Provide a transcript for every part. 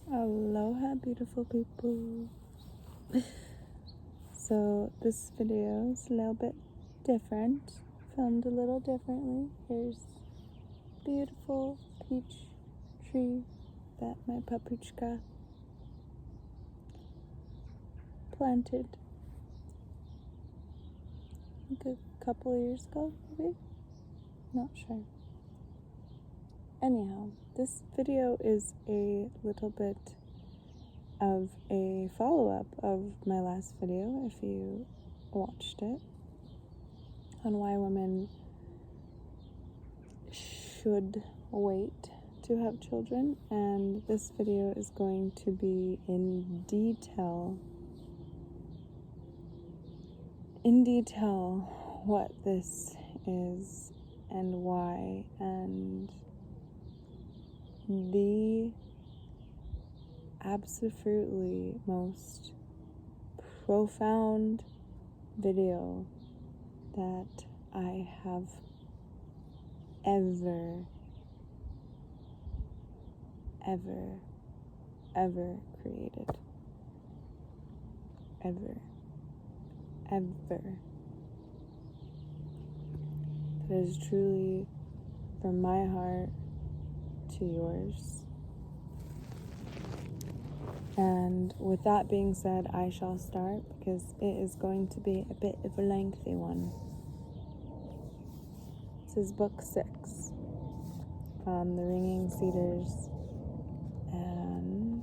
Aloha, beautiful people. So this video is a little bit different, filmed a little differently. Here's beautiful peach tree that my papuchka planted like a couple of years ago, maybe? Not sure. Anyhow, this video is a little bit of a follow-up of my last video, if you watched it, on why women should wait to have children. And this video is going to be in detail what this is and why, and the absolutely most profound video that I have ever created. Ever. That is truly from my heart to yours. And with that being said, I shall start because it is going to be a bit of a lengthy one. This is book 6 from The Ringing Cedars, and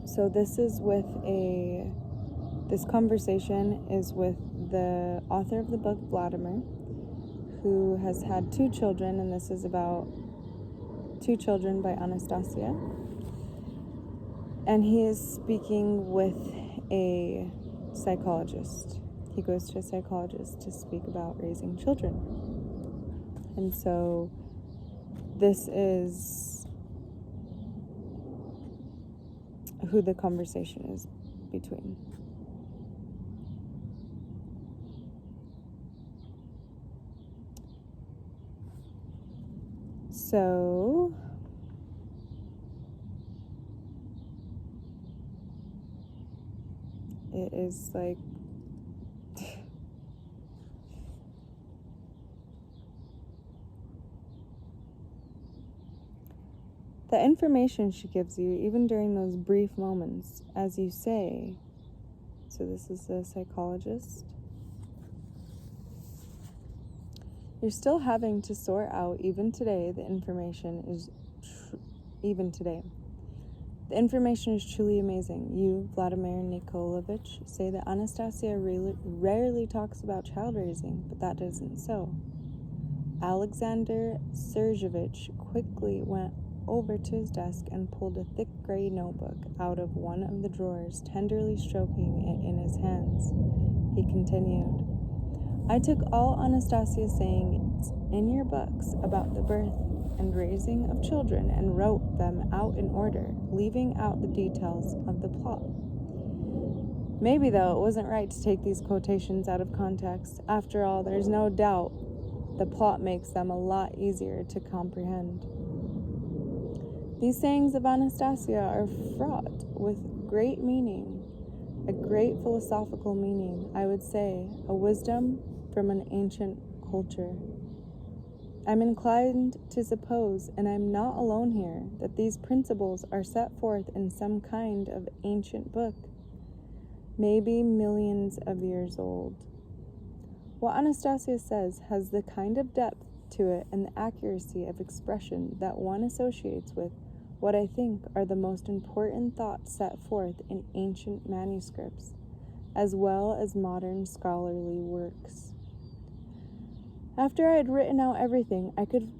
so this conversation is with the author of the book, Vladimir, who has had 2 children, and this is about 2 children by Anastasia. And he is speaking with a psychologist. He goes to a psychologist to speak about raising children. And so this is who the conversation is between. So it is like the information she gives you, even during those brief moments, as you say. So this is a psychologist. You're still having to sort out, even today, the information is The information is truly amazing. You, Vladimir Nikolaevich, say that Anastasia rarely talks about child raising, but that isn't so. Alexander Sergeyevich quickly went over to his desk and pulled a thick gray notebook out of one of the drawers, tenderly stroking it in his hands. He continued, I took all Anastasia's sayings in your books about the birth and raising of children and wrote them out in order, leaving out the details of the plot. Maybe, though, it wasn't right to take these quotations out of context. After all, there's no doubt the plot makes them a lot easier to comprehend. These sayings of Anastasia are fraught with great meaning, a great philosophical meaning, I would say, a wisdom from an ancient culture. I'm inclined to suppose, and I'm not alone here, that these principles are set forth in some kind of ancient book, maybe millions of years old. What Anastasia says has the kind of depth to it and the accuracy of expression that one associates with what I think are the most important thoughts set forth in ancient manuscripts, as well as modern scholarly works. After I had written out everything I could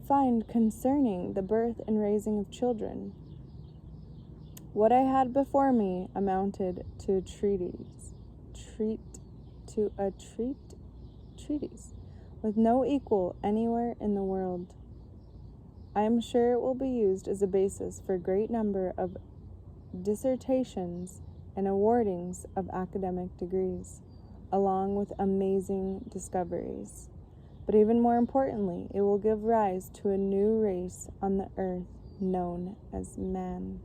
find concerning the birth and raising of children, what I had before me amounted to a treatise with no equal anywhere in the world. I am sure it will be used as a basis for a great number of dissertations and awardings of academic degrees, along with amazing discoveries. But even more importantly, it will give rise to a new race on the earth known as man.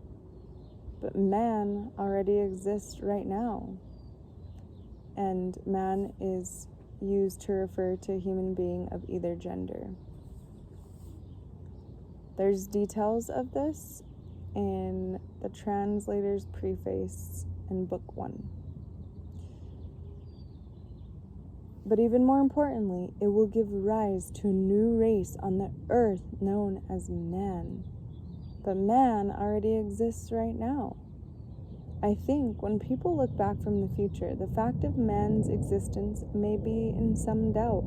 But man already exists right now, and man is used to refer to a human being of either gender. There's details of this in the translator's preface in book 1. But even more importantly, it will give rise to a new race on the earth known as man. But man already exists right now. I think when people look back from the future, the fact of man's existence may be in some doubt.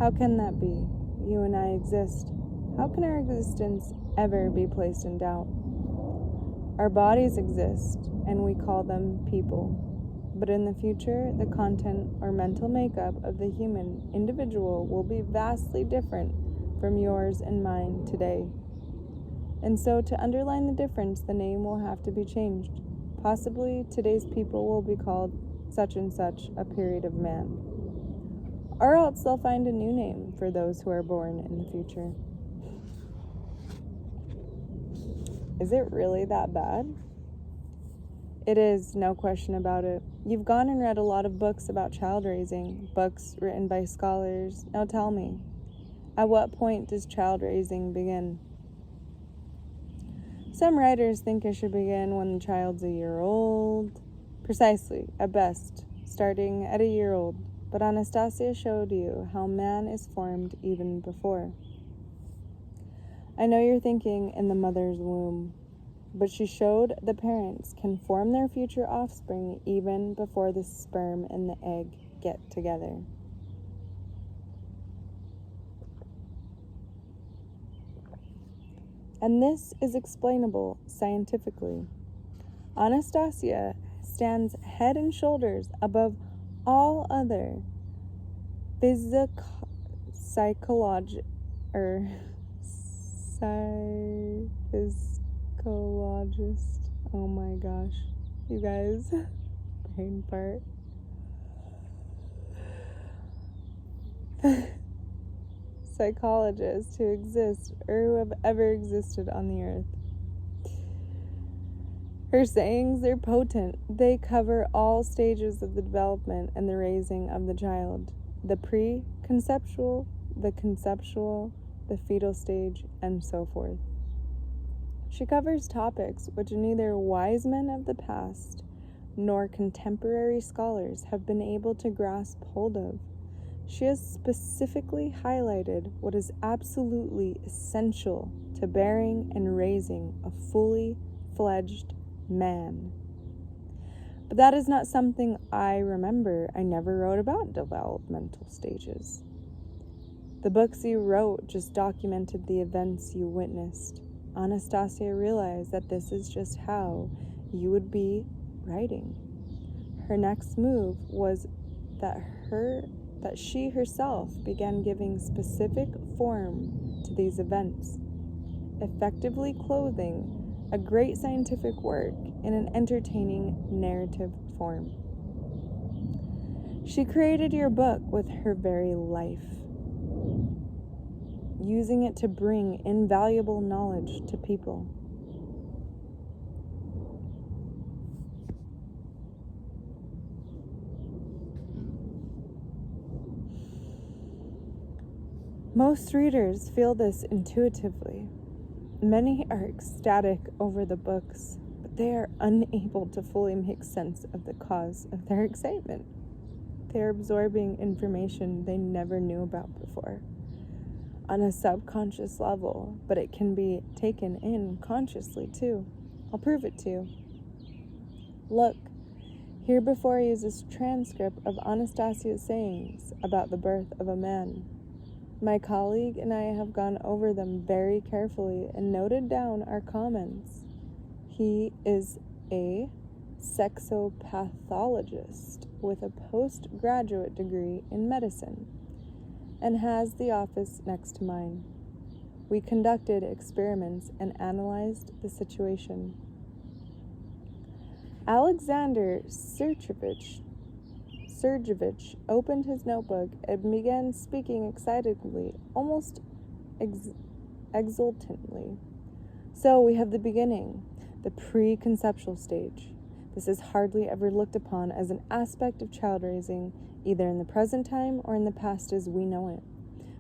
How can that be? You and I exist. How can our existence ever be placed in doubt? Our bodies exist, and we call them people. But in the future, the content or mental makeup of the human individual will be vastly different from yours and mine today. And so, to underline the difference, the name will have to be changed. Possibly, today's people will be called such and such a period of man. Or else they'll find a new name for those who are born in the future. Is it really that bad? It is, no question about it. You've gone and read a lot of books about child raising, books written by scholars. Now tell me, at what point does child raising begin? Some writers think it should begin when the child's a year old. Precisely, at best, starting at a year old. But Anastasia showed you how man is formed even before. I know you're thinking in the mother's womb, but she showed the parents can form their future offspring even before the sperm and the egg get together. And this is explainable scientifically. Anastasia stands head and shoulders above all other psychologists. Oh my gosh, you guys, brain part. Psychologists who exist or who have ever existed on the earth. Her sayings are potent. They cover all stages of the development and the raising of the child. The pre-conceptual, the conceptual, the fetal stage, and so forth. She covers topics which neither wise men of the past nor contemporary scholars have been able to grasp hold of. She has specifically highlighted what is absolutely essential to bearing and raising a fully fledged man. But that is not something I remember. I never wrote about developmental stages. The books you wrote just documented the events you witnessed. Anastasia realized that this is just how you would be writing. Her next move was that she herself began giving specific form to these events, effectively clothing a great scientific work in an entertaining narrative form. She created your book with her very life, using it to bring invaluable knowledge to people. Most readers feel this intuitively. Many are ecstatic over the books, but they are unable to fully make sense of the cause of their excitement. They are absorbing information they never knew about before, on a subconscious level, but it can be taken in consciously too. I'll prove it to you. Look, here before you is this transcript of Anastasia's sayings about the birth of a man. My colleague and I have gone over them very carefully and noted down our comments. He is a sexopathologist with a postgraduate degree in medicine and has the office next to mine. We conducted experiments and analyzed the situation. Alexander Sergeyevich opened his notebook and began speaking excitedly, almost exultantly. So we have the beginning, the preconceptual stage. This is hardly ever looked upon as an aspect of child raising, either in the present time or in the past as we know it.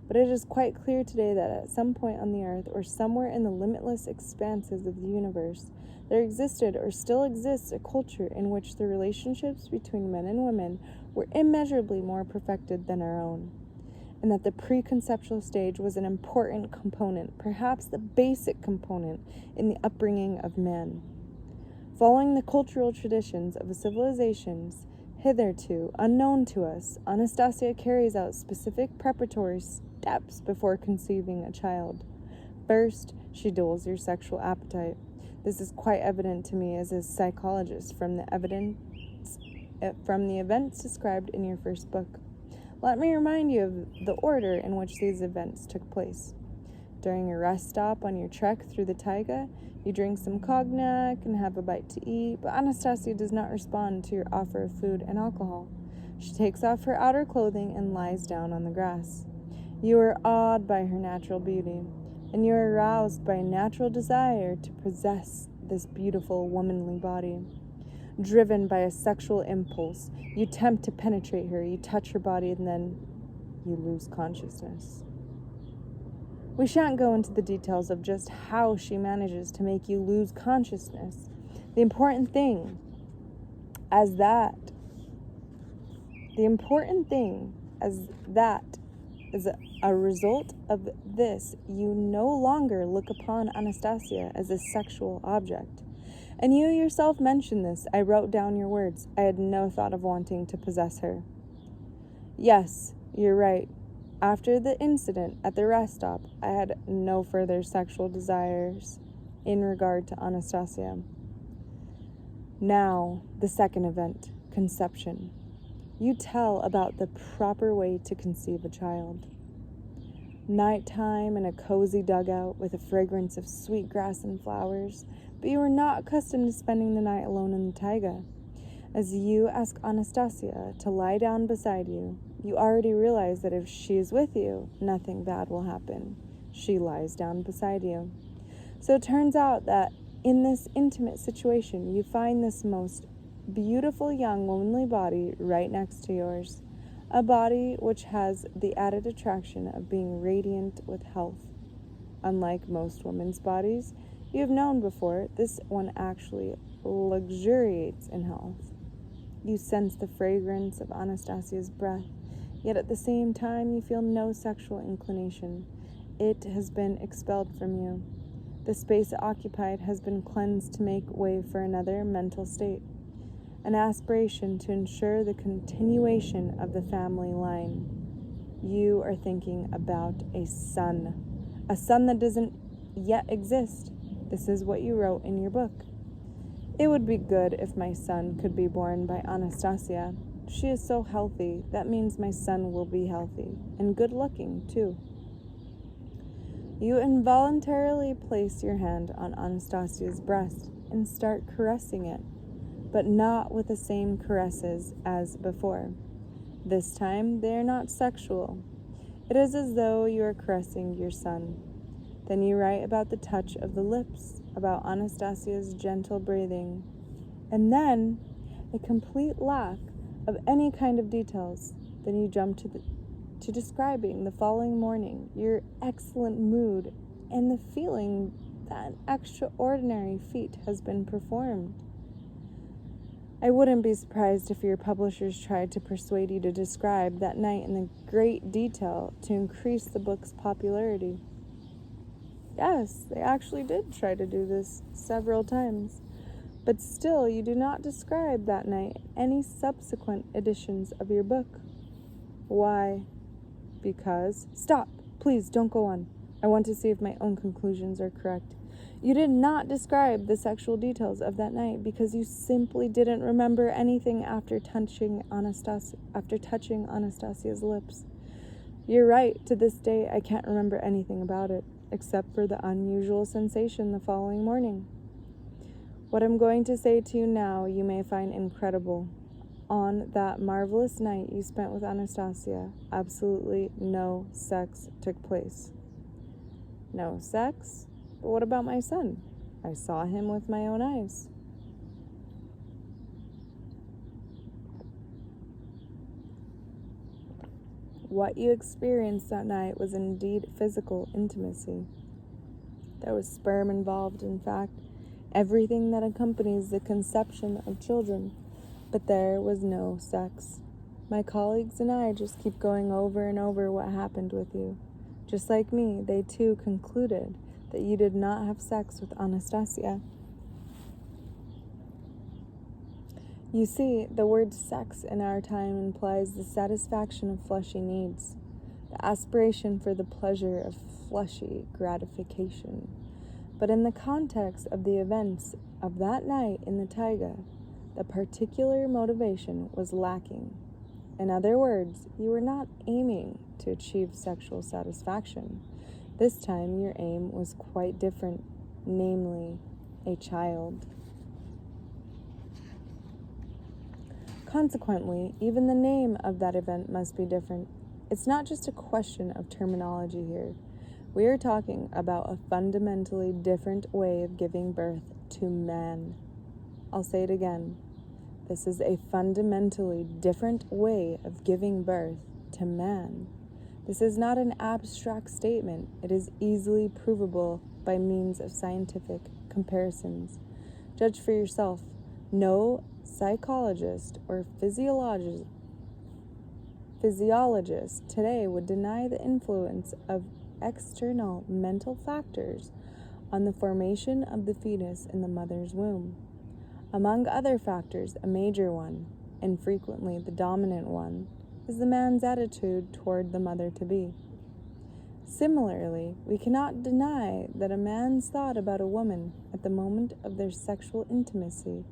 But it is quite clear today that at some point on the earth, or somewhere in the limitless expanses of the universe, there existed or still exists a culture in which the relationships between men and women were immeasurably more perfected than our own, and that the preconceptual stage was an important component, perhaps the basic component, in the upbringing of man. Following the cultural traditions of civilizations hitherto unknown to us, Anastasia carries out specific preparatory steps before conceiving a child. First, she dulls your sexual appetite. This is quite evident to me as a psychologist from the events described in your first book. Let me remind you of the order in which these events took place. During a rest stop on your trek through the taiga, you drink some cognac and have a bite to eat, but Anastasia does not respond to your offer of food and alcohol. She takes off her outer clothing and lies down on the grass. You are awed by her natural beauty, and you are aroused by a natural desire to possess this beautiful womanly body. Driven by a sexual impulse, you attempt to penetrate her, you touch her body, and then you lose consciousness. We shan't go into the details of just how she manages to make you lose consciousness. The important thing as that is a result of this, you no longer look upon Anastasia as a sexual object. And you yourself mentioned this. I wrote down your words. I had no thought of wanting to possess her. Yes, you're right. After the incident at the rest stop, I had no further sexual desires in regard to Anastasia. Now, the second event, conception. You tell about the proper way to conceive a child. Nighttime in a cozy dugout with a fragrance of sweet grass and flowers, but you are not accustomed to spending the night alone in the taiga. As you ask Anastasia to lie down beside you, you already realize that if she is with you, nothing bad will happen. She lies down beside you. So it turns out that in this intimate situation, you find this most beautiful young womanly body right next to yours, a body which has the added attraction of being radiant with health. Unlike most women's bodies you have known before, this one actually luxuriates in health. You sense the fragrance of Anastasia's breath, yet at the same time you feel no sexual inclination. It has been expelled from you. The space it occupied has been cleansed to make way for another mental state, an aspiration to ensure the continuation of the family line. You are thinking about a son that doesn't yet exist. This is what you wrote in your book. It would be good if my son could be born by Anastasia. She is so healthy. That means my son will be healthy and good looking too. You involuntarily place your hand on Anastasia's breast and start caressing it, but not with the same caresses as before. This time, they are not sexual. It is as though you are caressing your son. Then you write about the touch of the lips, about Anastasia's gentle breathing, and then a complete lack of any kind of details. Then you jump to describing the following morning, your excellent mood, and the feeling that an extraordinary feat has been performed. I wouldn't be surprised if your publishers tried to persuade you to describe that night in great detail to increase the book's popularity. Yes, they actually did try to do this several times. But still, you do not describe that night in any subsequent editions of your book. Why? Because... Stop! Please, don't go on. I want to see if my own conclusions are correct. You did not describe the sexual details of that night because you simply didn't remember anything after touching Anastasia's lips. You're right, to this day I can't remember anything about it, except for the unusual sensation the following morning. What I'm going to say to you now, you may find incredible. On that marvelous night you spent with Anastasia, absolutely no sex took place. No sex? But what about my son? I saw him with my own eyes. What you experienced that night was indeed physical intimacy. There was sperm involved, in fact, everything that accompanies the conception of children, but there was no sex. My colleagues and I just keep going over and over what happened with you. Just like me, they too concluded that you did not have sex with Anastasia. You see, the word sex in our time implies the satisfaction of fleshy needs, the aspiration for the pleasure of fleshy gratification. But in the context of the events of that night in the taiga, the particular motivation was lacking. In other words, you were not aiming to achieve sexual satisfaction. This time your aim was quite different, namely, a child. Consequently, even the name of that event must be different. It's not just a question of terminology here. We are talking about a fundamentally different way of giving birth to man. I'll say it again. This is a fundamentally different way of giving birth to man. This is not an abstract statement. It is easily provable by means of scientific comparisons. Judge for yourself. No psychologist or physiologist today would deny the influence of external mental factors on the formation of the fetus in the mother's womb. Among other factors, a major one, and frequently the dominant one, is the man's attitude toward the mother-to-be. Similarly, we cannot deny that a man's thought about a woman at the moment of their sexual intimacy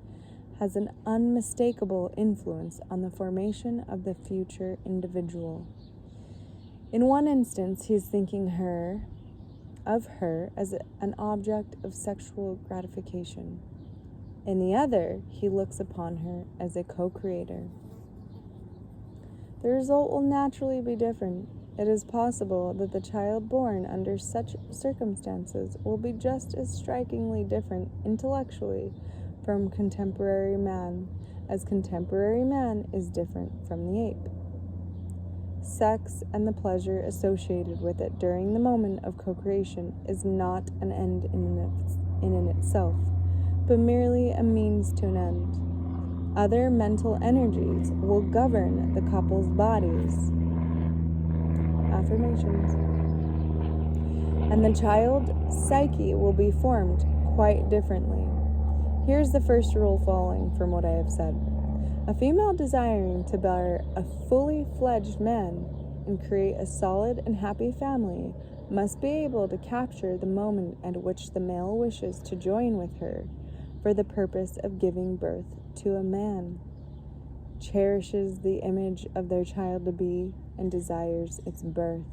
has an unmistakable influence on the formation of the future individual. In one instance, he is thinking of her as an object of sexual gratification. In the other, he looks upon her as a co-creator. The result will naturally be different. It is possible that the child born under such circumstances will be just as strikingly different intellectually from contemporary man, as contemporary man is different from the ape. Sex and the pleasure associated with it during the moment of co-creation is not an end in itself, but merely a means to an end. Other mental energies will govern the couple's bodies. Affirmations. And the child's psyche will be formed quite differently. Here's the first rule following from what I have said. A female desiring to bear a fully fledged man and create a solid and happy family must be able to capture the moment at which the male wishes to join with her for the purpose of giving birth to a man, cherishes the image of their child-to-be, and desires its birth.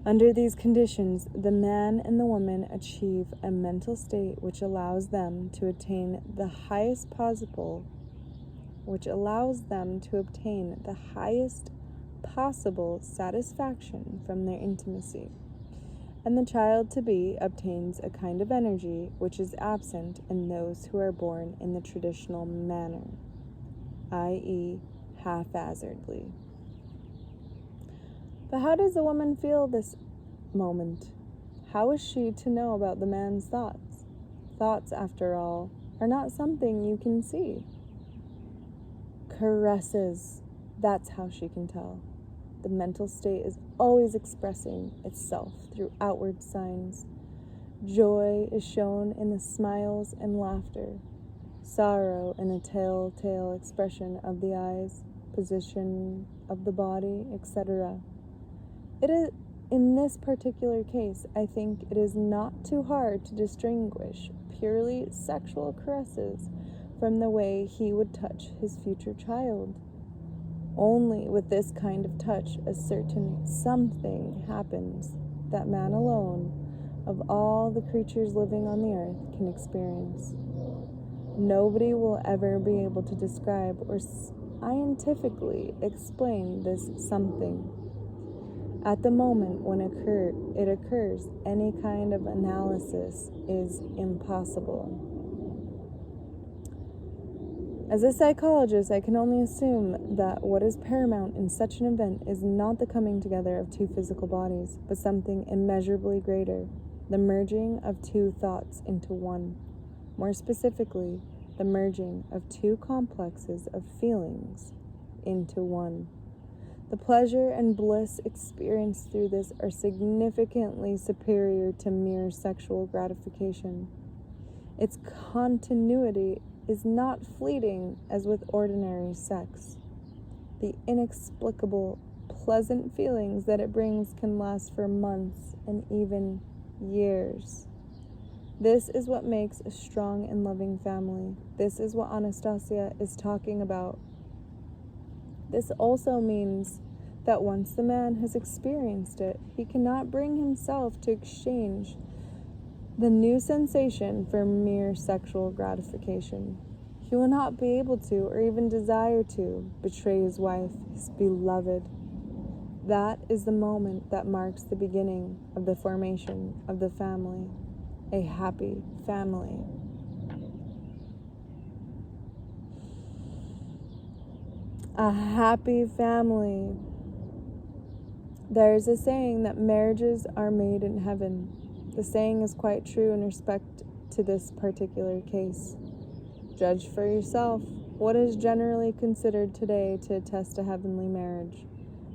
Under these conditions, the man and the woman achieve a mental state which allows them to obtain the highest possible satisfaction from their intimacy. And the child-to-be obtains a kind of energy which is absent in those who are born in the traditional manner, i.e., haphazardly. But how does a woman feel this moment? How is she to know about the man's thoughts? Thoughts, after all, are not something you can see. Caresses, that's how she can tell. The mental state is always expressing itself through outward signs. Joy is shown in the smiles and laughter, sorrow in a telltale expression of the eyes, position of the body, etc. It is, in this particular case, I think it is not too hard to distinguish purely sexual caresses from the way he would touch his future child. Only with this kind of touch a certain something happens that man alone, of all the creatures living on the earth can experience. Nobody will ever be able to describe or scientifically explain this something. At the moment when it occurs, any kind of analysis is impossible. As a psychologist, I can only assume that what is paramount in such an event is not the coming together of two physical bodies, but something immeasurably greater, the merging of two thoughts into one. More specifically, the merging of two complexes of feelings into one. The pleasure and bliss experienced through this are significantly superior to mere sexual gratification. Its continuity is not fleeting as with ordinary sex. The inexplicable, pleasant feelings that it brings can last for months and even years. This is what makes a strong and loving family. This is what Anastasia is talking about. This also means that once the man has experienced it, he cannot bring himself to exchange the new sensation for mere sexual gratification. He will not be able to, or even desire to, betray his wife, his beloved. That is the moment that marks the beginning of the formation of the family, a happy family. A happy family. There is a saying that marriages are made in heaven. The saying is quite true in respect to this particular case. Judge for yourself. What is generally considered today to attest a heavenly marriage?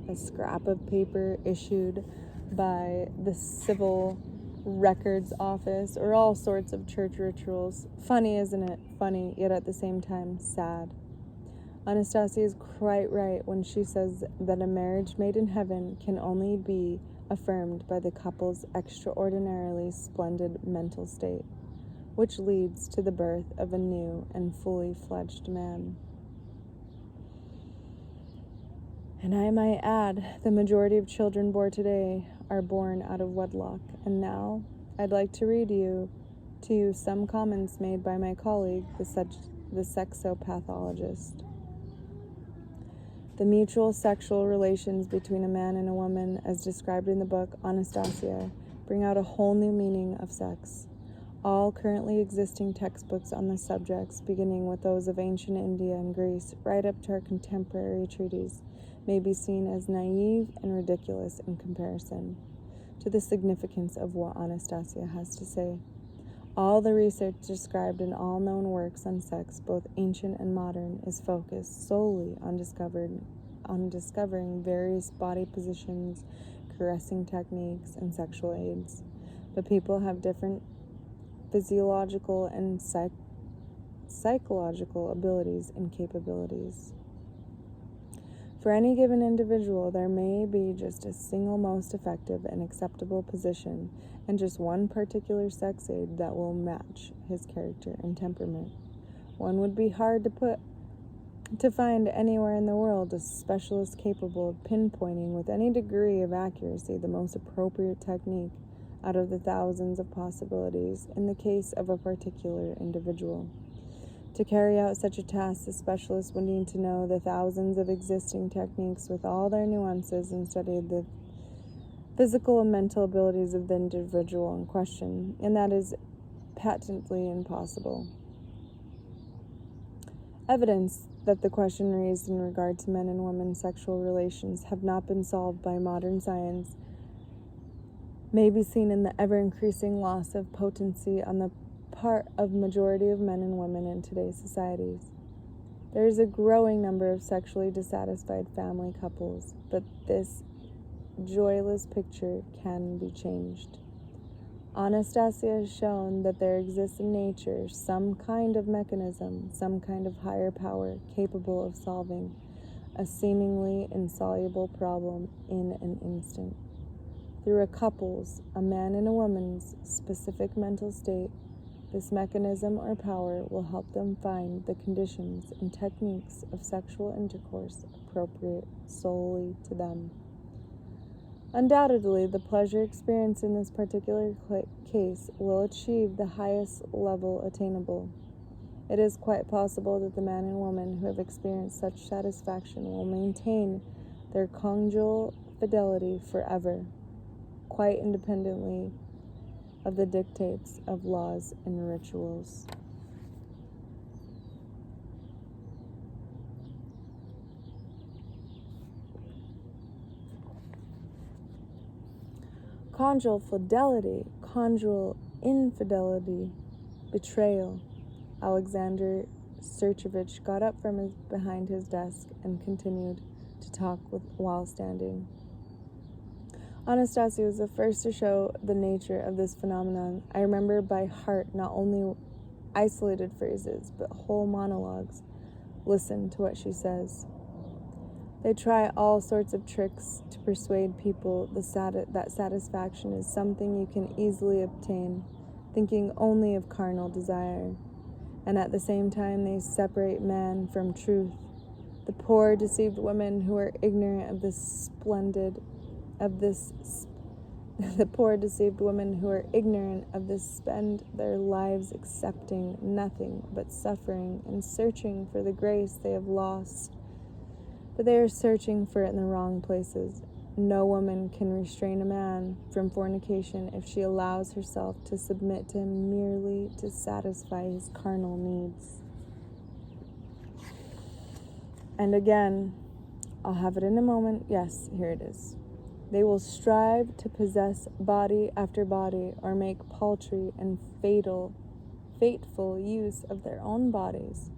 A scrap of paper issued by the Civil Records Office, or all sorts of church rituals. Funny, isn't it? Funny, yet at the same time sad. Anastasia is quite right when she says that a marriage made in heaven can only be affirmed by the couple's extraordinarily splendid mental state, which leads to the birth of a new and fully fledged man. And I might add, the majority of children born today are born out of wedlock. And now, I'd like to read to you some comments made by my colleague, the sexopathologist. The mutual sexual relations between a man and a woman, as described in the book Anastasia, bring out a whole new meaning of sex. All currently existing textbooks on the subjects, beginning with those of ancient India and Greece, right up to our contemporary treaties, may be seen as naive and ridiculous in comparison to the significance of what Anastasia has to say. All the research described in all known works on sex, both ancient and modern, is focused solely on discovering various body positions, caressing techniques, and sexual aids. But people have different physiological and psychological abilities and capabilities. For any given individual, there may be just a single most effective and acceptable position and just one particular sex aid that will match his character and temperament. One would be hard to find anywhere in the world a specialist capable of pinpointing with any degree of accuracy the most appropriate technique out of the thousands of possibilities in the case of a particular individual. To carry out such a task, the specialist would need to know the thousands of existing techniques with all their nuances and study the physical and mental abilities of the individual in question, and that is patently impossible. Evidence that the question raised in regard to men and women's sexual relations have not been solved by modern science may be seen in the ever-increasing loss of potency on the part of majority of men and women in today's societies. There is a growing number of sexually dissatisfied family couples, but this joyless picture can be changed. Anastasia has shown that there exists in nature some kind of mechanism, some kind of higher power capable of solving a seemingly insoluble problem in an instant. Through a couple's, a man and a woman's, specific mental state, this mechanism or power will help them find the conditions and techniques of sexual intercourse appropriate solely to them. Undoubtedly, the pleasure experienced in this particular case will achieve the highest level attainable. It is quite possible that the man and woman who have experienced such satisfaction will maintain their conjugal fidelity forever, quite independently of the dictates of laws and rituals. Conjugal fidelity, conjugal infidelity, betrayal. Alexander Sergeyevich got up from behind his desk and continued to talk while standing. Anastasia was the first to show the nature of this phenomenon. I remember by heart not only isolated phrases, but whole monologues. Listen to what she says. They try all sorts of tricks to persuade people that satisfaction is something you can easily obtain, thinking only of carnal desire. And at the same time they separate man from truth. The poor deceived women who are ignorant of the poor deceived women who are ignorant of this spend their lives accepting nothing but suffering and searching for the grace they have lost. But they are searching for it in the wrong places. No woman can restrain a man from fornication if she allows herself to submit to him merely to satisfy his carnal needs. And again, I'll have it in a moment. Yes, here it is. They will strive to possess body after body, or make paltry and fateful use of their own bodies,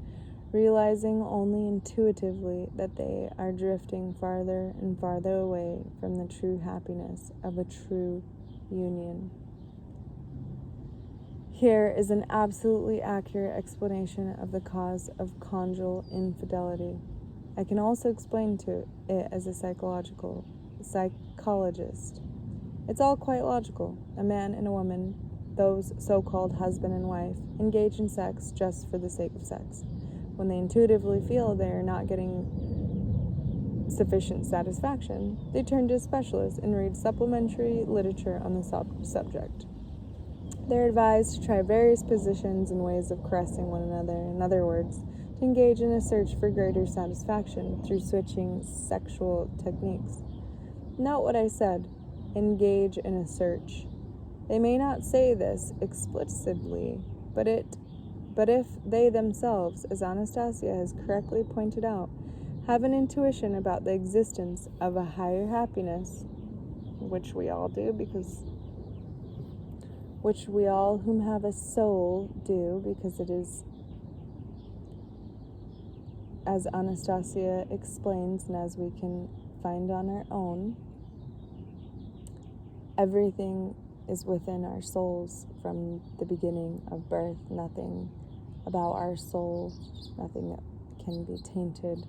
realizing only intuitively that they are drifting farther and farther away from the true happiness of a true union. Here is an absolutely accurate explanation of the cause of conjugal infidelity. I can also explain to it as a psychologist. It's all quite logical. A man and a woman, those so-called husband and wife, engage in sex just for the sake of sex. When they intuitively feel they are not getting sufficient satisfaction, they turn to a specialist and read supplementary literature on the subject. They're advised to try various positions and ways of caressing one another. In other words, to engage in a search for greater satisfaction through switching sexual techniques. Note what I said, engage in a search. They may not say this explicitly, but if they themselves, as Anastasia has correctly pointed out, have an intuition about the existence of a higher happiness, which we all do which we all whom have a soul do, because it is, as Anastasia explains and as we can find on our own, everything is within our souls from the beginning of birth. Nothing about our soul, nothing that can be tainted.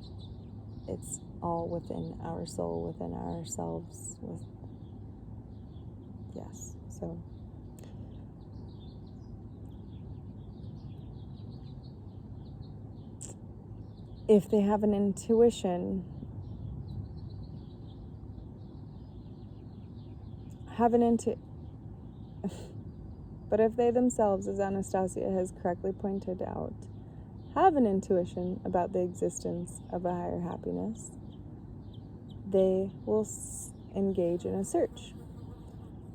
It's all within our soul, within ourselves. Yes, so if they have an intuition, but if they themselves, as Anastasia has correctly pointed out, have an intuition about the existence of a higher happiness, they will engage in a search.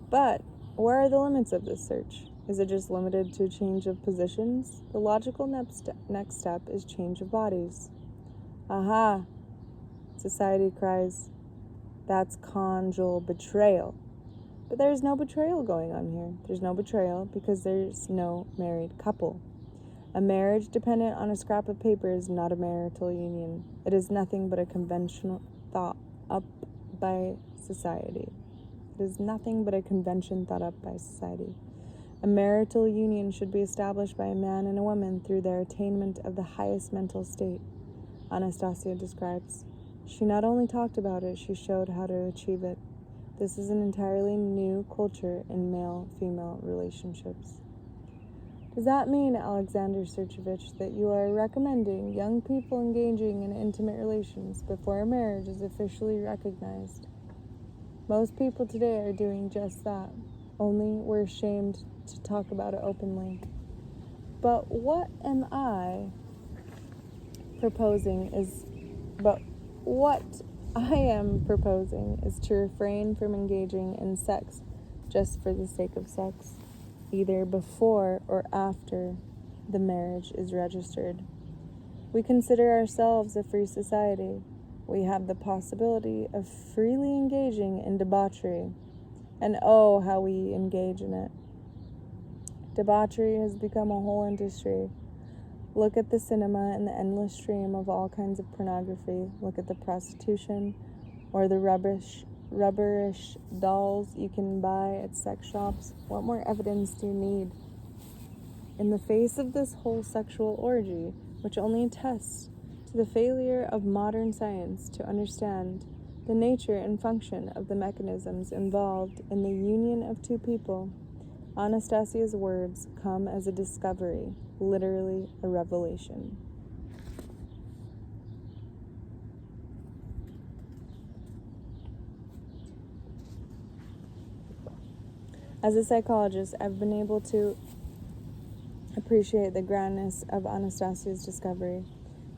But where are the limits of this search? Is it just limited to a change of positions? The logical next step is change of bodies. Aha! Society cries, that's conjugal betrayal. But there's no betrayal going on here. There's no betrayal because there's no married couple. A marriage dependent on a scrap of paper is not a marital union. It is nothing but a conventional thought up by society. It is nothing but a convention thought up by society. A marital union should be established by a man and a woman through their attainment of the highest mental state. Anastasia describes. She not only talked about it, she showed how to achieve it. This is an entirely new culture in male-female relationships. Does that mean, Alexander Sergeyevich, that you are recommending young people engaging in intimate relations before a marriage is officially recognized? Most people today are doing just that, only we're ashamed to talk about it openly. But what I am proposing is to refrain from engaging in sex just for the sake of sex, either before or after the marriage is registered. We consider ourselves a free society. We have the possibility of freely engaging in debauchery, and oh, how we engage in it. Debauchery has become a whole industry. Look at the cinema and the endless stream of all kinds of pornography. Look at the prostitution or the rubberish dolls you can buy at sex shops. What more evidence do you need? In the face of this whole sexual orgy, which only attests to the failure of modern science to understand the nature and function of the mechanisms involved in the union of two people, Anastasia's words come as a discovery, literally a revelation. As a psychologist, I've been able to appreciate the grandness of Anastasia's discovery.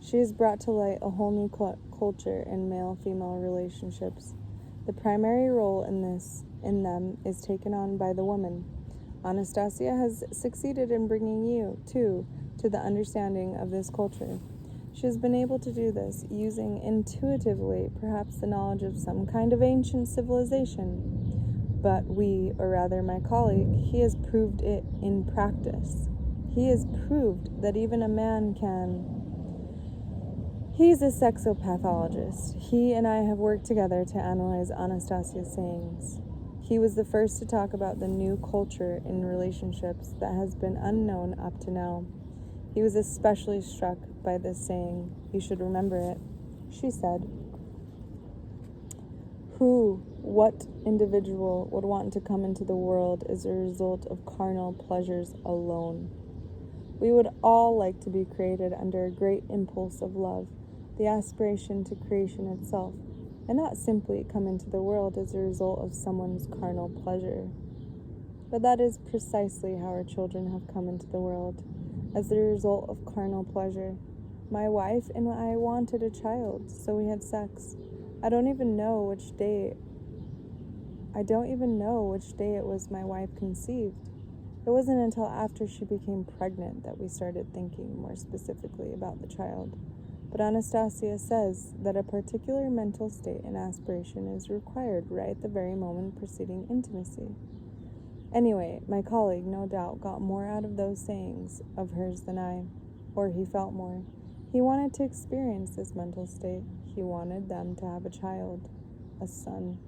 She has brought to light a whole new culture in male-female relationships. The primary role in them is taken on by the woman. Anastasia has succeeded in bringing you, too, to the understanding of this culture. She has been able to do this using intuitively perhaps the knowledge of some kind of ancient civilization. But or rather my colleague, he has proved it in practice. He has proved that even a man can. He's a sexopathologist. He and I have worked together to analyze Anastasia's sayings. He was the first to talk about the new culture in relationships that has been unknown up to now. He was especially struck by this saying. You should remember it. She said, what individual would want to come into the world as a result of carnal pleasures alone? We would all like to be created under a great impulse of love, the aspiration to creation itself, and not simply come into the world as a result of someone's carnal pleasure. But that is precisely how our children have come into the world, as the result of carnal pleasure. My wife and I wanted a child, so we had sex. I don't even know which day it was my wife conceived. It wasn't until after she became pregnant that we started thinking more specifically about the child. But Anastasia says that a particular mental state and aspiration is required right at the very moment preceding intimacy. Anyway, my colleague no doubt got more out of those sayings of hers than I, or he felt more. He wanted to experience this mental state. He wanted them to have a child, a son.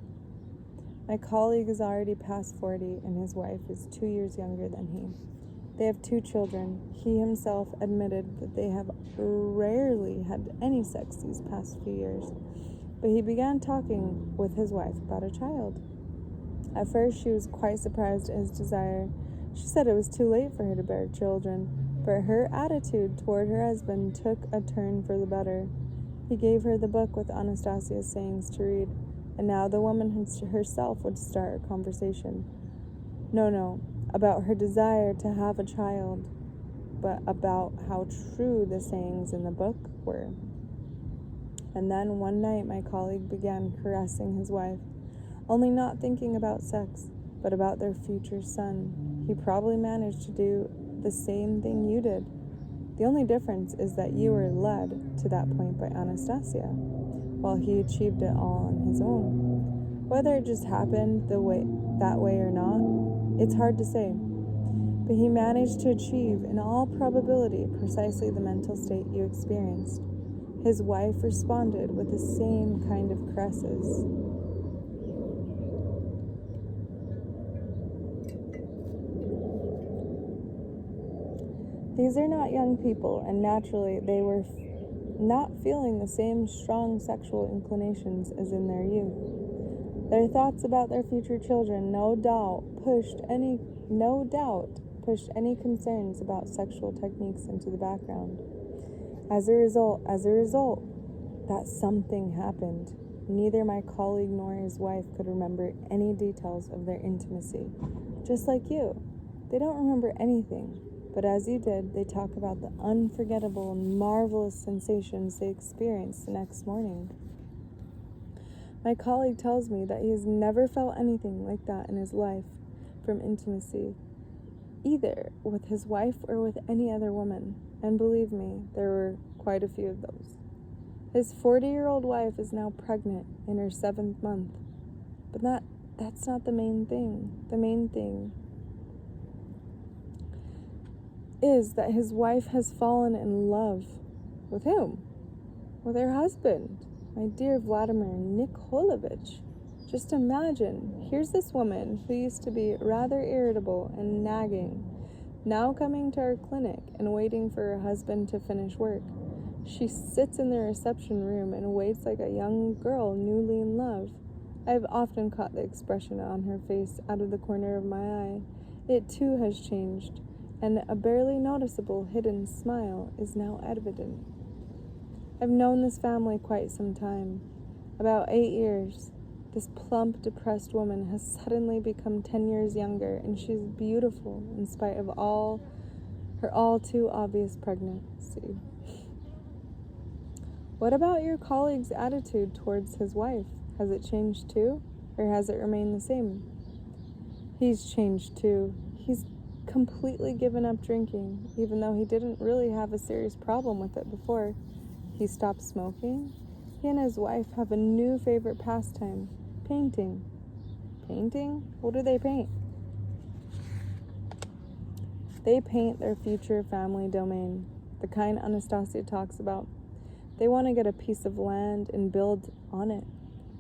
My colleague is already past 40, and his wife is 2 years younger than he. They have 2 children. He himself admitted that they have rarely had any sex these past few years, but he began talking with his wife about a child. At first, she was quite surprised at his desire. She said it was too late for her to bear children, but her attitude toward her husband took a turn for the better. He gave her the book with Anastasia's sayings to read, and now the woman herself would start a conversation. No, about her desire to have a child, but about how true the sayings in the book were. And then one night my colleague began caressing his wife, only not thinking about sex, but about their future son. He probably managed to do the same thing you did. The only difference is that you were led to that point by Anastasia, while he achieved it all on his own. Whether it just happened that way or not, it's hard to say. But he managed to achieve, in all probability, precisely the mental state you experienced. His wife responded with the same kind of caresses. These are not young people, and naturally they were not feeling the same strong sexual inclinations as in their youth. Their thoughts about their future children no doubt pushed any concerns about sexual techniques into the background. As a result, that something happened. Neither my colleague nor his wife could remember any details of their intimacy. Just like you, they don't remember anything, but as you did, they talk about the unforgettable and marvelous sensations they experienced the next morning. My colleague tells me that he has never felt anything like that in his life from intimacy, either with his wife or with any other woman, and believe me, there were quite a few of those. His 40-year-old wife is now pregnant in her 7th month, but that's not the main thing. The main thing is that his wife has fallen in love. With whom? With her husband, my dear Vladimir Nikolaevich. Just imagine, here's this woman who used to be rather irritable and nagging, now coming to our clinic and waiting for her husband to finish work. She sits in the reception room and waits like a young girl newly in love. I have often caught the expression on her face out of the corner of my eye. It too has changed, and a barely noticeable hidden smile is now evident. I've known this family quite some time, about 8 years. This plump, depressed woman has suddenly become 10 years younger, and she's beautiful in spite of her all too obvious pregnancy. What about your colleague's attitude towards his wife? Has it changed too, or has it remained the same? He's changed too. He's completely given up drinking, even though he didn't really have a serious problem with it before. He stopped smoking. He and his wife have a new favorite pastime, painting. Painting? What do they paint? They paint their future family domain, the kind Anastasia talks about. They want to get a piece of land and build on it.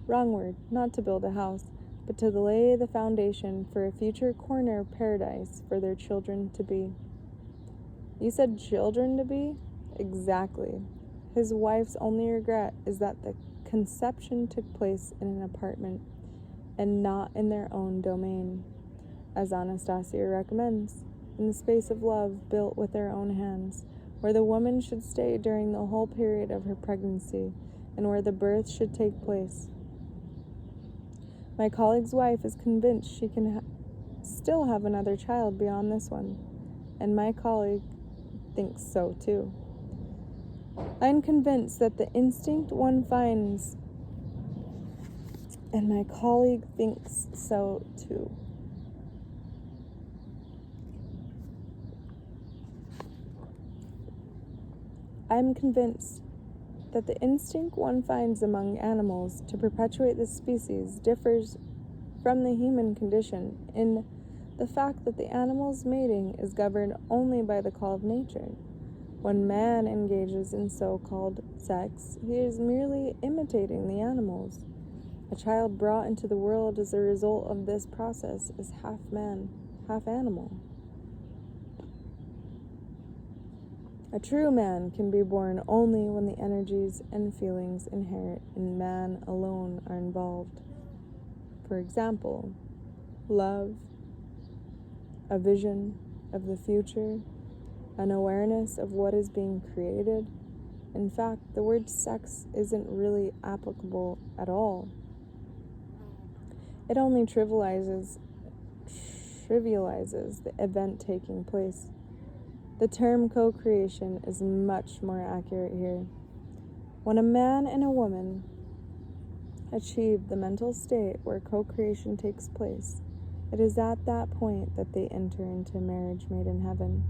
Wrong word, not to build a house, but to lay the foundation for a future corner paradise for their children to be. You said children to be? Exactly. His wife's only regret is that the conception took place in an apartment and not in their own domain, as Anastasia recommends, in the space of love built with their own hands, where the woman should stay during the whole period of her pregnancy, and where the birth should take place. My colleague's wife is convinced she can still have another child beyond this one, and my colleague thinks so too. I'm convinced that the instinct one finds, and my colleague thinks so too. I'm convinced that the instinct one finds among animals to perpetuate the species differs from the human condition in the fact that the animal's mating is governed only by the call of nature. When man engages in so-called sex, he is merely imitating the animals. A child brought into the world as a result of this process is half man, half animal. A true man can be born only when the energies and feelings inherent in man alone are involved. For example, love, a vision of the future, an awareness of what is being created. In fact, the word sex isn't really applicable at all. It only trivializes the event taking place. The term co-creation is much more accurate here. When a man and a woman achieve the mental state where co-creation takes place, it is at that point that they enter into a marriage made in heaven.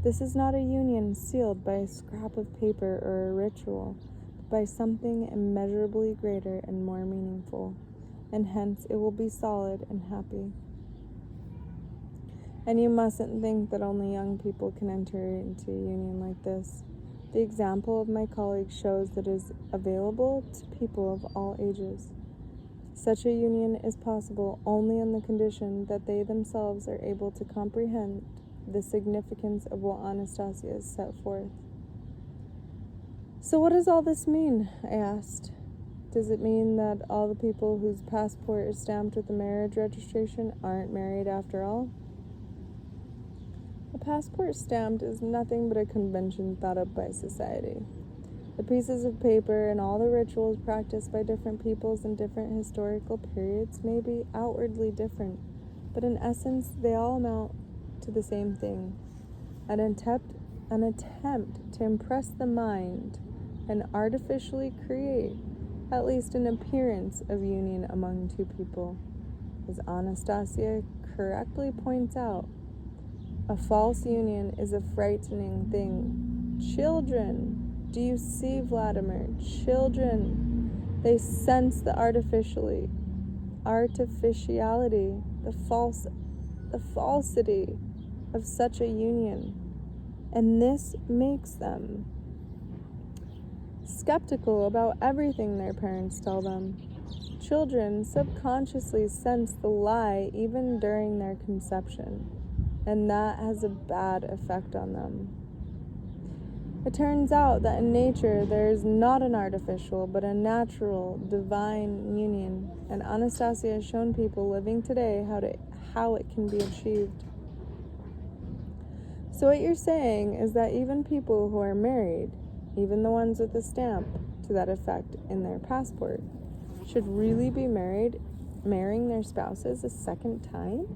This is not a union sealed by a scrap of paper or a ritual, but by something immeasurably greater and more meaningful, and hence it will be solid and happy. And you mustn't think that only young people can enter into a union like this. The example of my colleague shows that it is available to people of all ages. Such a union is possible only on the condition that they themselves are able to comprehend the significance of what Anastasia has set forth. So what does all this mean? I asked. Does it mean that all the people whose passport is stamped with the marriage registration aren't married after all? A passport stamped is nothing but a convention thought up by society. The pieces of paper and all the rituals practiced by different peoples in different historical periods may be outwardly different, but in essence they all amount to the same thing: an attempt to impress the mind and artificially create at least an appearance of union among two people. As Anastasia correctly points out, a false union is a frightening thing. Children, do you see, Vladimir? Children, they sense the artificiality, the falsity of such a union, and this makes them skeptical about everything their parents tell them. Children subconsciously sense the lie even during their conception, and that has a bad effect on them. It turns out that in nature there is not an artificial but a natural, divine union, and Anastasia has shown people living today how it can be achieved. So what you're saying is that even people who are married, even the ones with a stamp to that effect in their passport, should really be marrying their spouses a second time?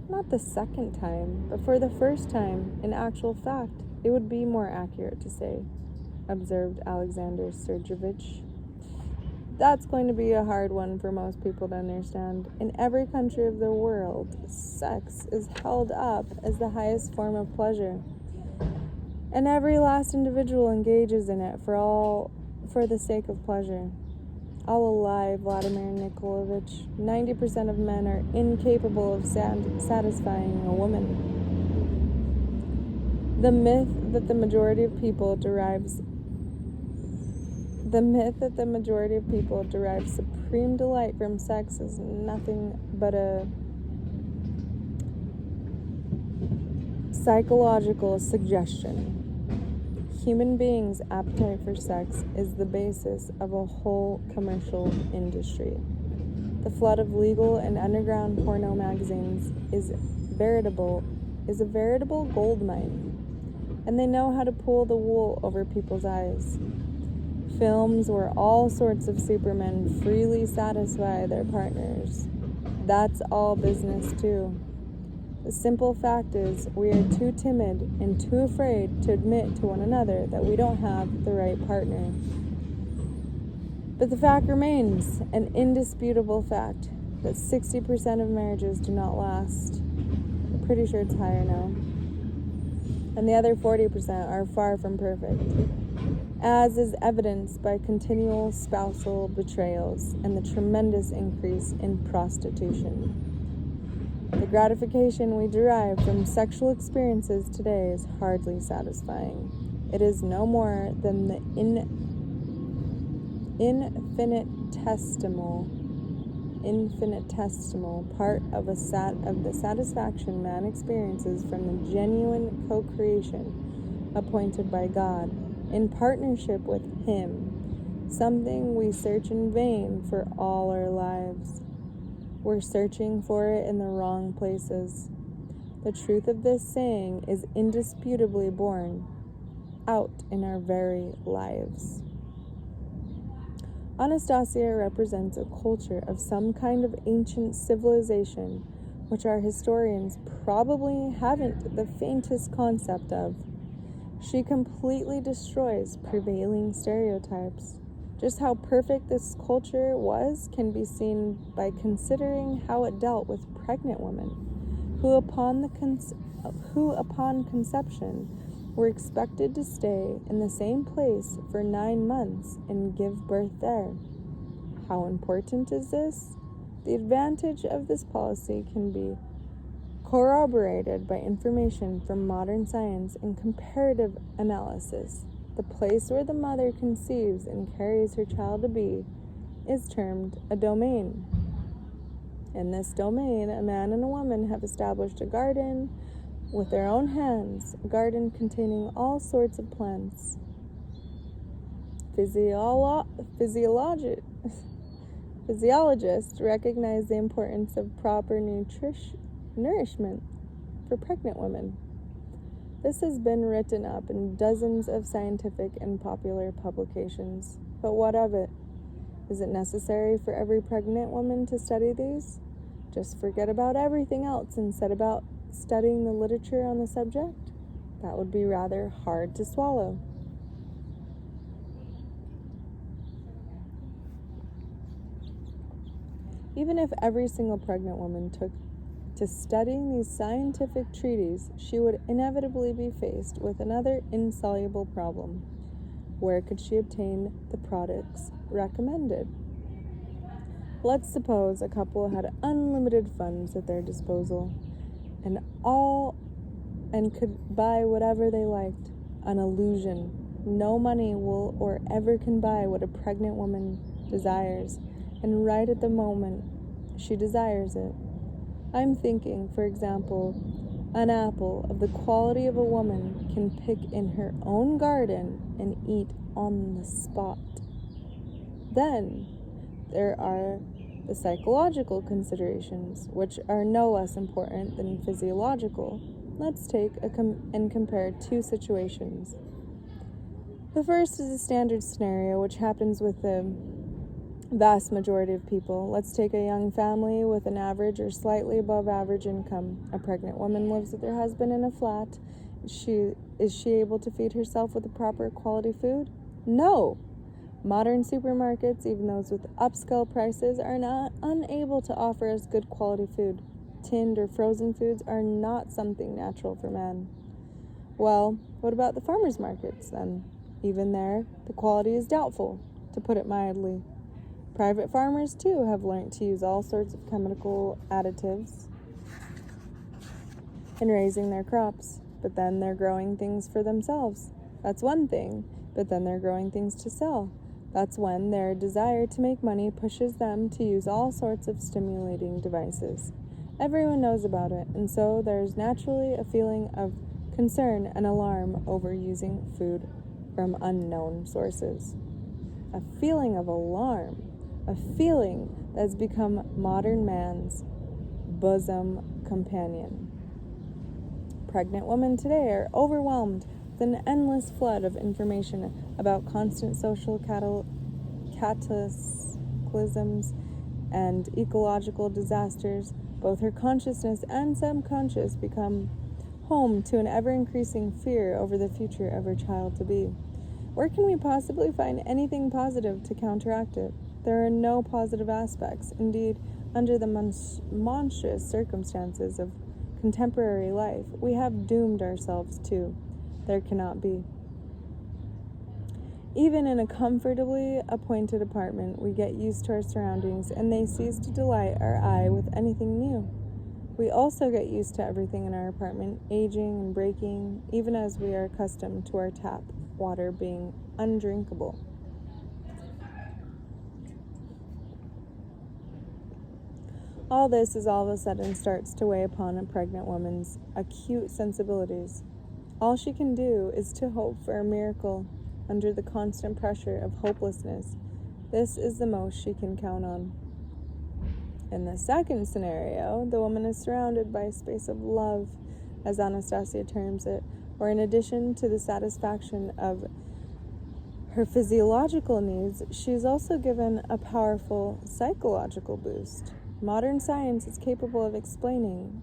Not the second time, but for the first time, in actual fact, it would be more accurate to say, observed Alexander Sergeyevich. That's going to be a hard one for most people to understand. In every country of the world, sex is held up as the highest form of pleasure, and every last individual engages in it for the sake of pleasure. All a lie, Vladimir Nikolaevich. 90% of men are incapable of satisfying a woman. The myth that the majority of people derive supreme delight from sex is nothing but a psychological suggestion. Human beings' appetite for sex is the basis of a whole commercial industry. The flood of legal and underground porno magazines is a veritable gold mine, and they know how to pull the wool over people's eyes. Films where all sorts of supermen freely satisfy their partners. That's all business too. The simple fact is, we are too timid and too afraid to admit to one another that we don't have the right partner. But the fact remains, an indisputable fact, that 60% of marriages do not last. I'm pretty sure it's higher now. And the other 40% are far from perfect, as is evidenced by continual spousal betrayals and the tremendous increase in prostitution. The gratification we derive from sexual experiences today is hardly satisfying. It is no more than the infinitesimal part of the satisfaction man experiences from the genuine co-creation appointed by God in partnership with Him, something we search in vain for all our lives. We're searching for it in the wrong places. The truth of this saying is indisputably borne out in our very lives. Anastasia represents a culture of some kind of ancient civilization which our historians probably haven't the faintest concept of. She completely destroys prevailing stereotypes. Just how perfect this culture was can be seen by considering how it dealt with pregnant women, who upon conception were expected to stay in the same place for 9 months and give birth there. How important is this? The advantage of this policy can be corroborated by information from modern science and comparative analysis. The place where the mother conceives and carries her child to be is termed a domain. In this domain, a man and a woman have established a garden with their own hands, a garden containing all sorts of plants. Physiologists recognize the importance of proper nourishment for pregnant women. This has been written up in dozens of scientific and popular publications. But what of it? Is it necessary for every pregnant woman to study these? Just forget about everything else and set about studying the literature on the subject? That would be rather hard to swallow. Even if every single pregnant woman took to studying these scientific treatises, she would inevitably be faced with another insoluble problem. Where could she obtain the products recommended? Let's suppose a couple had unlimited funds at their disposal and could buy whatever they liked. An illusion. No money will or ever can buy what a pregnant woman desires, and right at the moment she desires it. I'm thinking, for example, an apple of the quality of a woman can pick in her own garden and eat on the spot. Then there are the psychological considerations, which are no less important than physiological. Let's take and compare two situations. The first is a standard scenario, which happens with the vast majority of people. Let's take a young family with an average or slightly above average income. A pregnant woman lives with her husband in a flat. Is she able to feed herself with the proper quality food? No. Modern supermarkets, even those with upscale prices, are not unable to offer us good quality food. Tinned or frozen foods are not something natural for man. Well, what about the farmers' markets then? Even there, the quality is doubtful, to put it mildly. Private farmers, too, have learned to use all sorts of chemical additives in raising their crops, but then they're growing things for themselves. That's one thing, but then they're growing things to sell. That's when their desire to make money pushes them to use all sorts of stimulating devices. Everyone knows about it, and so there's naturally a feeling of concern and alarm over using food from unknown sources. A feeling of alarm, a feeling that's become modern man's bosom companion. Pregnant women today are overwhelmed with an endless flood of information about constant social cataclysms and ecological disasters. Both her consciousness and subconscious become home to an ever-increasing fear over the future of her child-to-be. Where can we possibly find anything positive to counteract it? There are no positive aspects. Indeed, under the monstrous circumstances of contemporary life, we have doomed ourselves to. There cannot be. Even in a comfortably appointed apartment, we get used to our surroundings, and they cease to delight our eye with anything new. We also get used to everything in our apartment aging and breaking, even as we are accustomed to our tap water being undrinkable. All this is all of a sudden starts to weigh upon a pregnant woman's acute sensibilities. All she can do is to hope for a miracle under the constant pressure of hopelessness. This is the most she can count on. In the second scenario, the woman is surrounded by a space of love, as Anastasia terms it, or in addition to the satisfaction of her physiological needs, she is also given a powerful psychological boost. Modern science is capable of explaining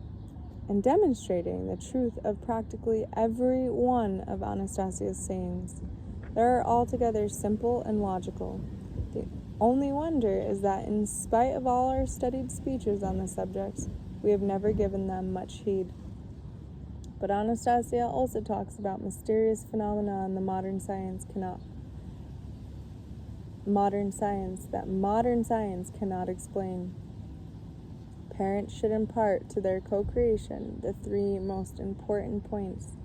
and demonstrating the truth of practically every one of Anastasia's sayings. They are altogether simple and logical. The only wonder is that in spite of all our studied speeches on the subjects, we have never given them much heed. But Anastasia also talks about mysterious phenomena in the modern science cannot explain. Parents should impart to their co-creation the three most important points,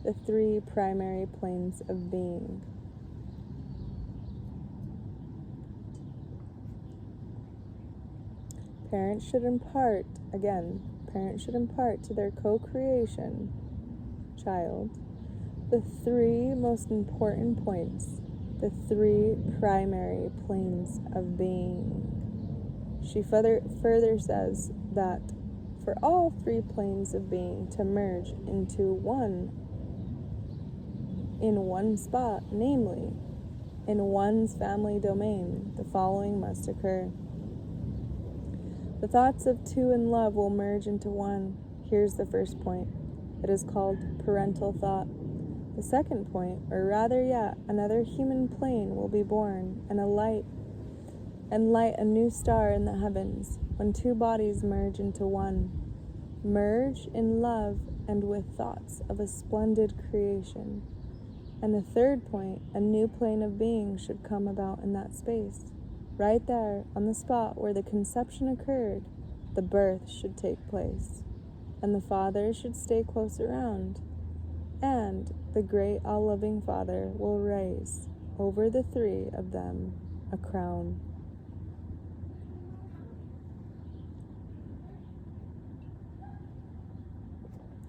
the three primary planes of being. Parents should impart to their co-creation child the three most important points, the three primary planes of being. She further says that for all three planes of being to merge into one in one spot, namely, in one's family domain, the following must occur. The thoughts of two in love will merge into one. Here's the first point. It is called parental thought. The second point, or rather yet, another human plane will be born, and light a new star in the heavens, when two bodies merge into one. Merge in love and with thoughts of a splendid creation. And the third point, a new plane of being should come about in that space. Right there, on the spot where the conception occurred, the birth should take place. And the Father should stay close around. And the great all-loving Father will raise, over the three of them, a crown.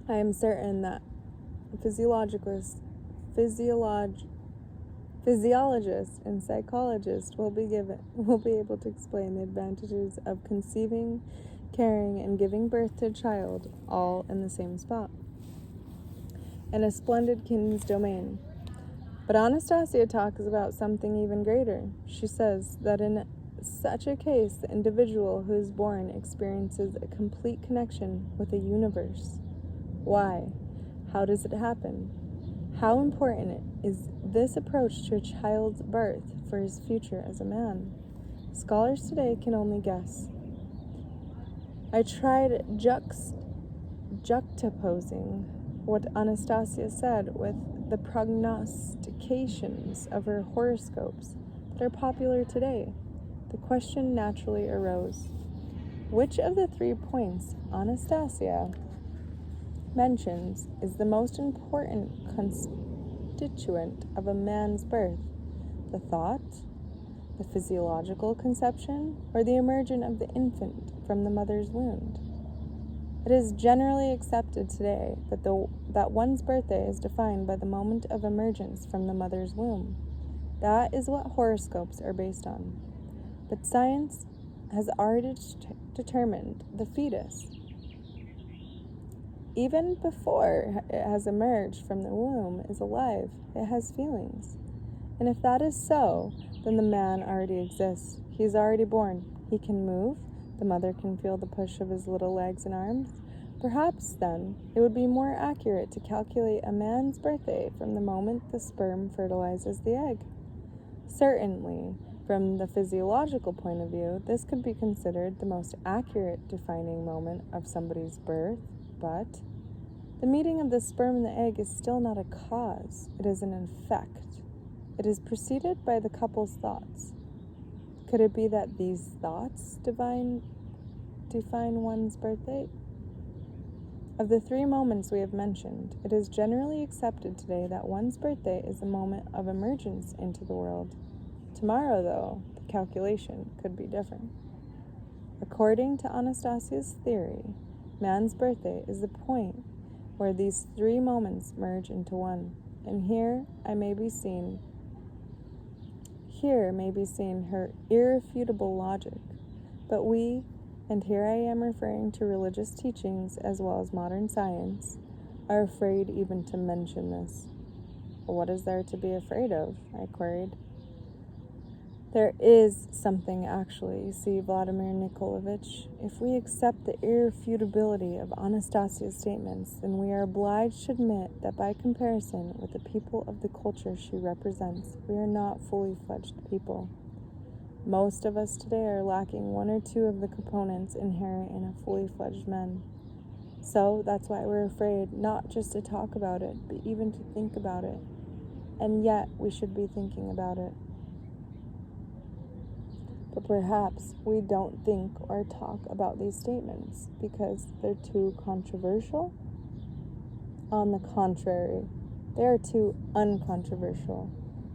I am certain that physiologists and psychologists will be able to explain the advantages of conceiving, carrying, and giving birth to a child all in the same spot, in a splendid king's domain. But Anastasia talks about something even greater. She says that in such a case, the individual who is born experiences a complete connection with the universe. Why? How does it happen? How important is this approach to a child's birth for his future as a man? Scholars today can only guess. I tried juxtaposing what Anastasia said with the prognostications of her horoscopes that are popular today. The question naturally arose: which of the 3 points Anastasia mentions is the most important constituent of a man's birth? The thought, the physiological conception, or the emergence of the infant from the mother's womb? It is generally accepted today that one's birthday is defined by the moment of emergence from the mother's womb. That is what horoscopes are based on. But science has already determined the fetus. Even before it has emerged from the womb is alive, it has feelings. And if that is so, then the man already exists. He is already born. He can move. The mother can feel the push of his little legs and arms. Perhaps, then, it would be more accurate to calculate a man's birthday from the moment the sperm fertilizes the egg. Certainly, from the physiological point of view, this could be considered the most accurate defining moment of somebody's birth, but the meeting of the sperm and the egg is still not a cause. It is an effect. It is preceded by the couple's thoughts. Could it be that these thoughts define one's birthday? Of the 3 moments we have mentioned, it is generally accepted today that one's birthday is the moment of emergence into the world. Tomorrow, though, the calculation could be different. According to Anastasia's theory, man's birthday is the point where these 3 moments merge into one. And here may be seen her irrefutable logic. But we, and here I am referring to religious teachings as well as modern science, are afraid even to mention this. Well, what is there to be afraid of? I queried. There is something, actually. You see, Vladimir Nikolaevich, if we accept the irrefutability of Anastasia's statements, then we are obliged to admit that by comparison with the people of the culture she represents, we are not fully fledged people. Most of us today are lacking 1 or 2 of the components inherent in a fully fledged man. So that's why we're afraid not just to talk about it, but even to think about it. And yet we should be thinking about it. But perhaps we don't think or talk about these statements because they're too controversial. On the contrary, they are too uncontroversial.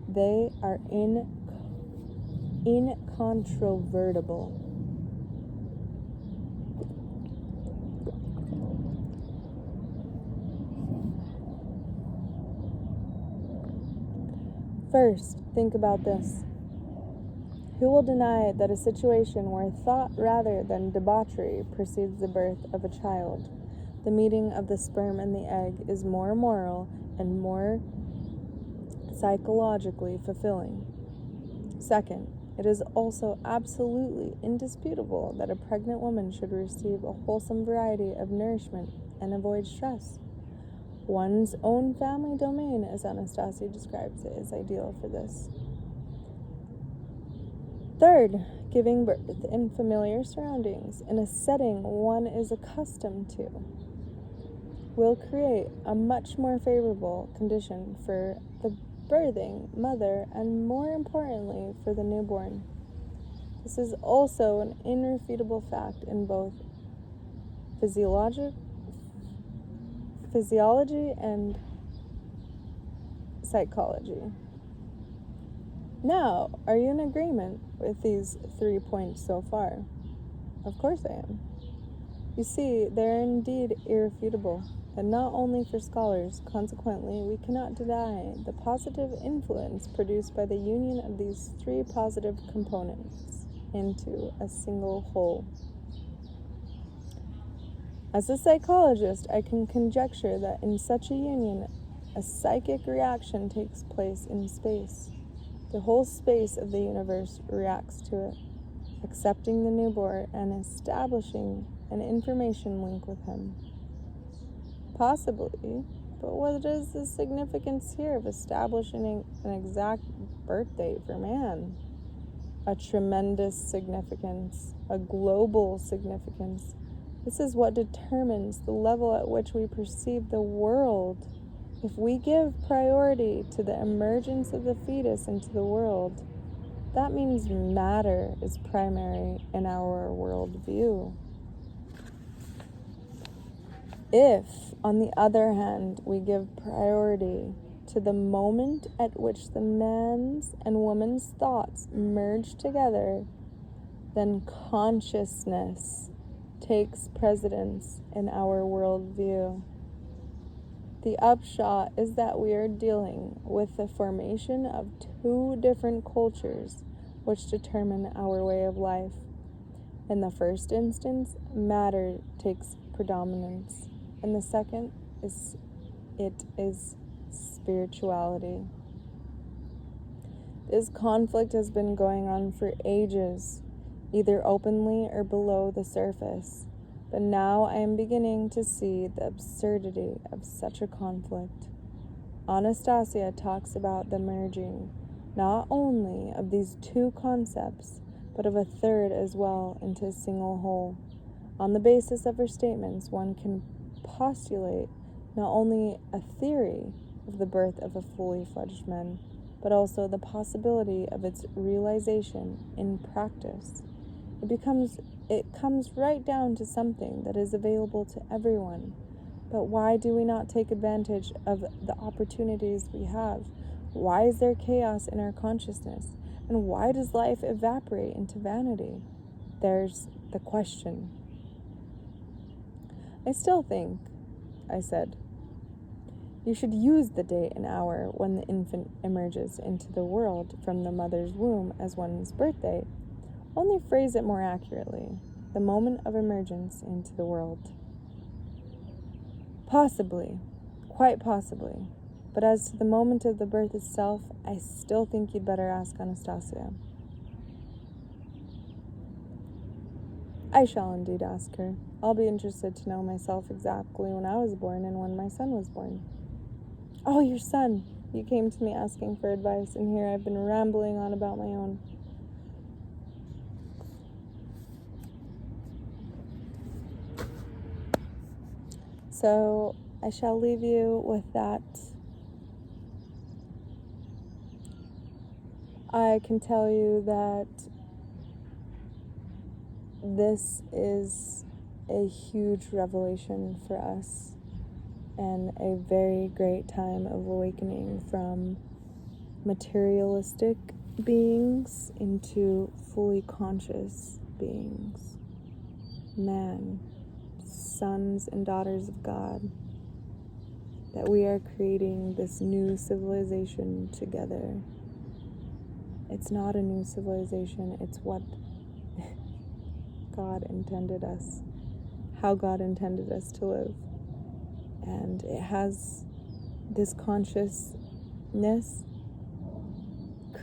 They are incontrovertible. First, think about this. Who will deny that a situation where thought rather than debauchery precedes the birth of a child, the meeting of the sperm and the egg, is more moral and more psychologically fulfilling. Second, it is also absolutely indisputable that a pregnant woman should receive a wholesome variety of nourishment and avoid stress. One's own family domain, as Anastasia describes it, is ideal for this. Third, giving birth in familiar surroundings in a setting one is accustomed to will create a much more favorable condition for the birthing mother and, more importantly, for the newborn. This is also an irrefutable fact in both physiology and psychology. Now, are you in agreement with these 3 points so far? Of course I am. You see, they are indeed irrefutable, and not only for scholars. Consequently, we cannot deny the positive influence produced by the union of these 3 positive components into a single whole. As a psychologist, I can conjecture that in such a union, a psychic reaction takes place in space. The whole space of the universe reacts to it, accepting the newborn and establishing an information link with him. Possibly, but what is the significance here of establishing an exact birth date for man? A tremendous significance, a global significance. This is what determines the level at which we perceive the world. If we give priority to the emergence of the fetus into the world, that means matter is primary in our worldview. If, on the other hand, we give priority to the moment at which the man's and woman's thoughts merge together, then consciousness takes precedence in our worldview. The upshot is that we are dealing with the formation of 2 different cultures which determine our way of life. In the first instance, matter takes predominance. In the second, it is spirituality. This conflict has been going on for ages, either openly or below the surface. But now I am beginning to see the absurdity of such a conflict. Anastasia talks about the merging, not only of these 2 concepts, but of a third as well into a single whole. On the basis of her statements, one can postulate not only a theory of the birth of a fully fledged man, but also the possibility of its realization in practice. It comes right down to something that is available to everyone. But why do we not take advantage of the opportunities we have? Why is there chaos in our consciousness? And why does life evaporate into vanity? There's the question. I still think, I said, you should use the date and hour when the infant emerges into the world from the mother's womb as one's birthday. Only phrase it more accurately, the moment of emergence into the world. Possibly, quite possibly, but as to the moment of the birth itself, I still think you'd better ask Anastasia. I shall indeed ask her. I'll be interested to know myself exactly when I was born and when my son was born. Oh, your son! You came to me asking for advice, and here I've been rambling on about my own. So I shall leave you with that. I can tell you that this is a huge revelation for us and a very great time of awakening from materialistic beings into fully conscious beings. Man, sons and daughters of God, that we are creating this new civilization together. It's not a new civilization, it's what God intended us, how God intended us to live. And it has this consciousness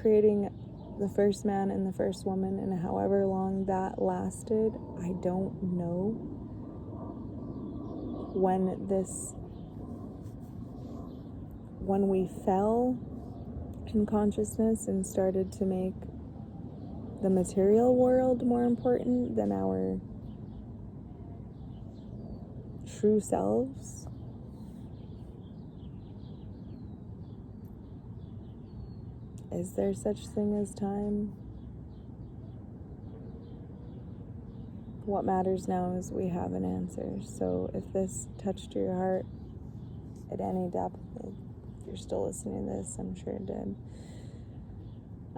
creating the first man and the first woman, and however long that lasted, I don't know. When we fell in consciousness and started to make the material world more important than our true selves, is there such thing as time? What matters now is we have an answer. So if this touched your heart at any depth, if you're still listening to this, I'm sure it did.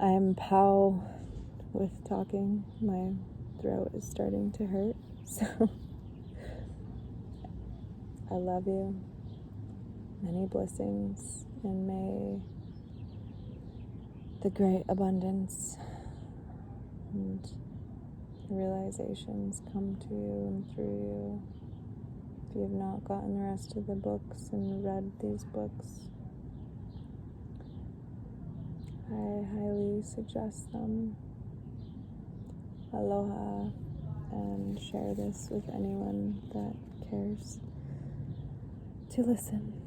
I am pow with talking. My throat is starting to hurt. So I love you. Many blessings, and may the great abundance and realizations come to you and through you. If you have not gotten the rest of the books and read these books, I highly suggest them. Aloha, and share this with anyone that cares to listen.